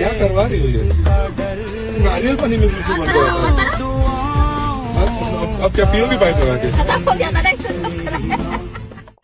क्या करवा रही हो ये? नारियल पानी में बिल्कुल बन गया था। अब क्या पियोगी बाइक लगा के?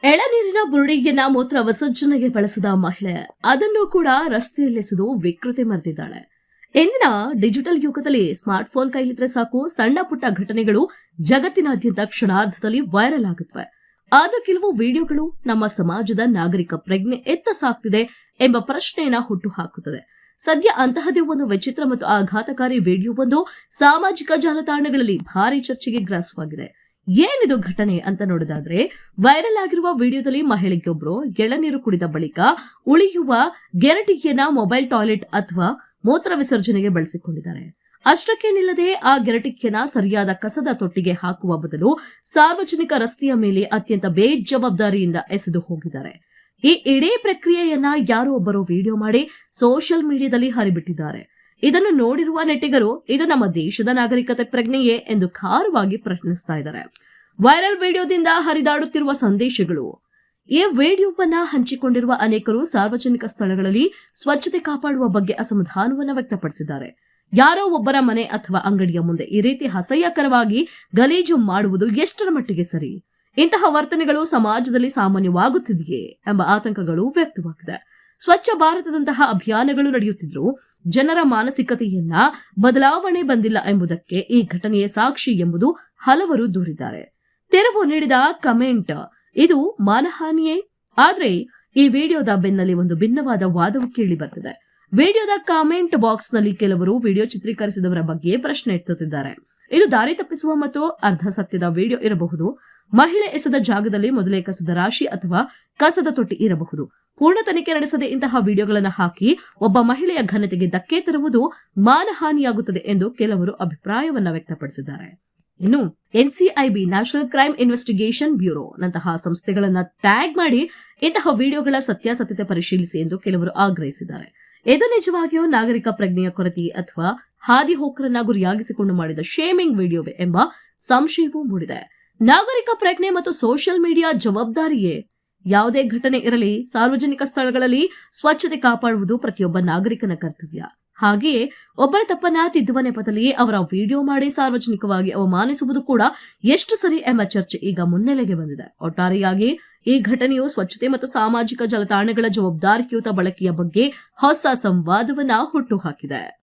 ಎಳನೀರಿನ ಬುರುಡಿಯನ್ನ ಮೂತ್ರ ವಿಸರ್ಜನೆಗೆ ಬಳಸಿದ ಮಹಿಳೆ ಅದನ್ನು ಕೂಡ ರಸ್ತೆಯಲ್ಲೆಸೆದು ವಿಕೃತಿ ಮೆರೆದಿದ್ದಾಳೆ. ಇಂದಿನ ಡಿಜಿಟಲ್ ಯುಗದಲ್ಲಿ ಸ್ಮಾರ್ಟ್ ಫೋನ್ ಕೈಲಿದ್ರೆ ಸಾಕು, ಸಣ್ಣ ಪುಟ್ಟ ಘಟನೆಗಳು ಜಗತ್ತಿನಾದ್ಯಂತ ಕ್ಷಣಾರ್ಧದಲ್ಲಿ ವೈರಲ್ ಆಗುತ್ತವೆ. ಆದ ಕೆಲವು ವಿಡಿಯೋಗಳು ನಮ್ಮ ಸಮಾಜದ ನಾಗರಿಕ ಪ್ರಜ್ಞೆ ಎತ್ತ ಸಾಕ್ತಿದೆ ಎಂಬ ಪ್ರಶ್ನೆಯನ್ನ ಹುಟ್ಟು ಹಾಕುತ್ತದೆ. ಸದ್ಯ ಅಂತಹದೇ ಒಂದು ವಿಚಿತ್ರ ಮತ್ತು ಆಘಾತಕಾರಿ ವಿಡಿಯೋವೊಂದು ಸಾಮಾಜಿಕ ಜಾಲತಾಣಗಳಲ್ಲಿ ಭಾರಿ ಚರ್ಚೆಗೆ ಗ್ರಾಸವಾಗಿದೆ. ಏನಿದು ಘಟನೆ ಅಂತ ನೋಡೋದಾದ್ರೆ, ವೈರಲ್ ಆಗಿರುವ ವಿಡಿಯೋದಲ್ಲಿ ಮಹಿಳೆಯೊಬ್ಬರು ಎಳನೀರು ಕುಡಿದ ಬಳಿಕ ಉಳಿಯುವ ಗೆರಟಿಗೆಯನ್ನ ಮೊಬೈಲ್ ಟಾಯ್ಲೆಟ್ ಅಥವಾ ಮೂತ್ರ ವಿಸರ್ಜನೆಗೆ ಬಳಸಿಕೊಂಡಿದ್ದಾರೆ. ಅಷ್ಟಕ್ಕೆ ನಿಲ್ಲದೆ ಆ ಗೆರಟಿಗೆಯನ್ನ ಸರಿಯಾದ ಕಸದ ತೊಟ್ಟಿಗೆ ಹಾಕುವ ಬದಲು ಸಾರ್ವಜನಿಕ ರಸ್ತೆಯ ಮೇಲೆ ಅತ್ಯಂತ ಬೇಜವಾಬ್ದಾರಿಯಿಂದ ಎಸೆದು ಹೋಗಿದ್ದಾರೆ. ಈ ಇಡೀ ಪ್ರಕ್ರಿಯೆಯನ್ನ ಯಾರೋ ಒಬ್ಬರು ವಿಡಿಯೋ ಮಾಡಿ ಸೋಷಿಯಲ್ ಮೀಡಿಯಾದಲ್ಲಿ ಹರಿಬಿಟ್ಟಿದ್ದಾರೆ. ಇದನ್ನು ನೋಡಿರುವ ನೆಟ್ಟಿಗರು ಇದು ನಮ್ಮ ದೇಶದ ನಾಗರಿಕತೆ ಪ್ರಜ್ಞೆಯೇ ಎಂದು ಖಾರವಾಗಿ ಪ್ರಶ್ನಿಸ್ತಾ ಇದ್ದಾರೆ. ವೈರಲ್ ವಿಡಿಯೋದಿಂದ ಹರಿದಾಡುತ್ತಿರುವ ಸಂದೇಶಗಳು. ಈ ವಿಡಿಯೋವನ್ನ ಹಂಚಿಕೊಂಡಿರುವ ಅನೇಕರು ಸಾರ್ವಜನಿಕ ಸ್ಥಳಗಳಲ್ಲಿ ಸ್ವಚ್ಛತೆ ಕಾಪಾಡುವ ಬಗ್ಗೆ ಅಸಮಾಧಾನವನ್ನು ವ್ಯಕ್ತಪಡಿಸಿದ್ದಾರೆ. ಯಾರೋ ಒಬ್ಬರ ಮನೆ ಅಥವಾ ಅಂಗಡಿಯ ಮುಂದೆ ಈ ರೀತಿ ಅಸಹ್ಯಕರವಾಗಿ ಗಲೀಜು ಮಾಡುವುದು ಎಷ್ಟರ ಮಟ್ಟಿಗೆ ಸರಿ? ಇಂತಹ ವರ್ತನೆಗಳು ಸಮಾಜದಲ್ಲಿ ಸಾಮಾನ್ಯವಾಗುತ್ತಿದೆಯೇ ಎಂಬ ಆತಂಕಗಳು ವ್ಯಕ್ತವಾಗಿದೆ. ಸ್ವಚ್ಛ ಭಾರತದಂತಹ ಅಭಿಯಾನಗಳು ನಡೆಯುತ್ತಿದ್ರೂ ಜನರ ಮಾನಸಿಕತೆಯನ್ನ ಬದಲಾವಣೆ ಬಂದಿಲ್ಲ ಎಂಬುದಕ್ಕೆ ಈ ಘಟನೆಯ ಸಾಕ್ಷಿ ಎಂಬುದು ಹಲವರು ದೂರಿದ್ದಾರೆ. ತೆರವು ನೀಡಿದ ಕಮೆಂಟ್, ಇದು ಮಾನಹಾನಿಯೇ? ಆದ್ರೆ ಈ ವಿಡಿಯೋದ ಬೆನ್ನಲ್ಲಿ ಒಂದು ಭಿನ್ನವಾದ ವಾದವು ಕೇಳಿ ಬರ್ತದೆ. ವಿಡಿಯೋದ ಕಾಮೆಂಟ್ ಬಾಕ್ಸ್ ನಲ್ಲಿ ಕೆಲವರು ವಿಡಿಯೋ ಚಿತ್ರೀಕರಿಸಿದವರ ಬಗ್ಗೆ ಪ್ರಶ್ನೆ ಎತ್ತುತ್ತಿದ್ದಾರೆ. ಇದು ದಾರಿ ತಪ್ಪಿಸುವ ಮತ್ತು ಅರ್ಧ ಸತ್ಯದ ವಿಡಿಯೋ ಇರಬಹುದು. ಮಹಿಳೆ ಎಸೆದ ಜಾಗದಲ್ಲಿ ಮೊದಲೇ ಕಸದ ರಾಶಿ ಅಥವಾ ಕಸದ ತೊಟ್ಟಿ ಇರಬಹುದು. ಪೂರ್ಣ ತನಿಖೆ ನಡೆಸದೆ ಇಂತಹ ವಿಡಿಯೋಗಳನ್ನು ಹಾಕಿ ಒಬ್ಬ ಮಹಿಳೆಯ ಘನತೆಗೆ ಧಕ್ಕೆ ತರುವುದು ಮಾನಹಾನಿಯಾಗುತ್ತದೆ ಎಂದು ಕೆಲವರು ಅಭಿಪ್ರಾಯವನ್ನ ವ್ಯಕ್ತಪಡಿಸಿದ್ದಾರೆ. ಇನ್ನು NCIB national crime investigation bureau ನಂತಹ ಸಂಸ್ಥೆಗಳನ್ನ ಟ್ಯಾಗ್ ಮಾಡಿ ಇಂತಹ ವಿಡಿಯೋಗಳ ಸತ್ಯಾಸತ್ಯತೆ ಪರಿಶೀಲಿಸಿ ಎಂದು ಕೆಲವರು ಆಗ್ರಹಿಸಿದ್ದಾರೆ. ಇದು ನಿಜವಾಗಿಯೂ ನಾಗರಿಕ ಪ್ರಜ್ಞೆಯ ಕೊರತೆ ಅಥವಾ ಹಾದಿಹೋಕರನ್ನ ಗುರಿಯಾಗಿಸಿಕೊಂಡು ಮಾಡಿದ ಶೇಮಿಂಗ್ ವಿಡಿಯೋವೇ ಎಂಬ ಸಂಶಯವೂ ಮೂಡಿದೆ. ನಾಗರಿಕ ಪ್ರಜ್ಞೆ ಮತ್ತು ಸೋಷಿಯಲ್ ಮೀಡಿಯಾ ಜವಾಬ್ದಾರಿಯೇ? ಯಾವುದೇ ಘಟನೆ ಇರಲಿ, ಸಾರ್ವಜನಿಕ ಸ್ಥಳಗಳಲ್ಲಿ ಸ್ವಚ್ಛತೆ ಕಾಪಾಡುವುದು ಪ್ರತಿಯೊಬ್ಬ ನಾಗರಿಕನ ಕರ್ತವ್ಯ. ಹಾಗೆಯೇ ಒಬ್ಬರ ತಪ್ಪನ್ನ ತಿದ್ದುವ ನೆಪದಲ್ಲಿ ಅವರ ವಿಡಿಯೋ ಮಾಡಿ ಸಾರ್ವಜನಿಕವಾಗಿ ಅವಮಾನಿಸುವುದು ಕೂಡ ಎಷ್ಟು ಸರಿ ಎಂಬ ಚರ್ಚೆ ಈಗ ಮುನ್ನೆಲೆಗೆ ಬಂದಿದೆ. ಒಟ್ಟಾರೆಯಾಗಿ ಈ ಘಟನೆಯು ಸ್ವಚ್ಛತೆ ಮತ್ತು ಸಾಮಾಜಿಕ ಜಾಲತಾಣಗಳ ಜವಾಬ್ದಾರಿಯುತ ಬಳಕೆಯ ಬಗ್ಗೆ ಹೊಸ ಸಂವಾದವನ್ನ ಹುಟ್ಟುಹಾಕಿದೆ.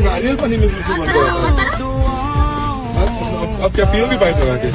नारियल पानी में बिल्कुल बन गया था। अब क्या पियोगी बाइक लगा के?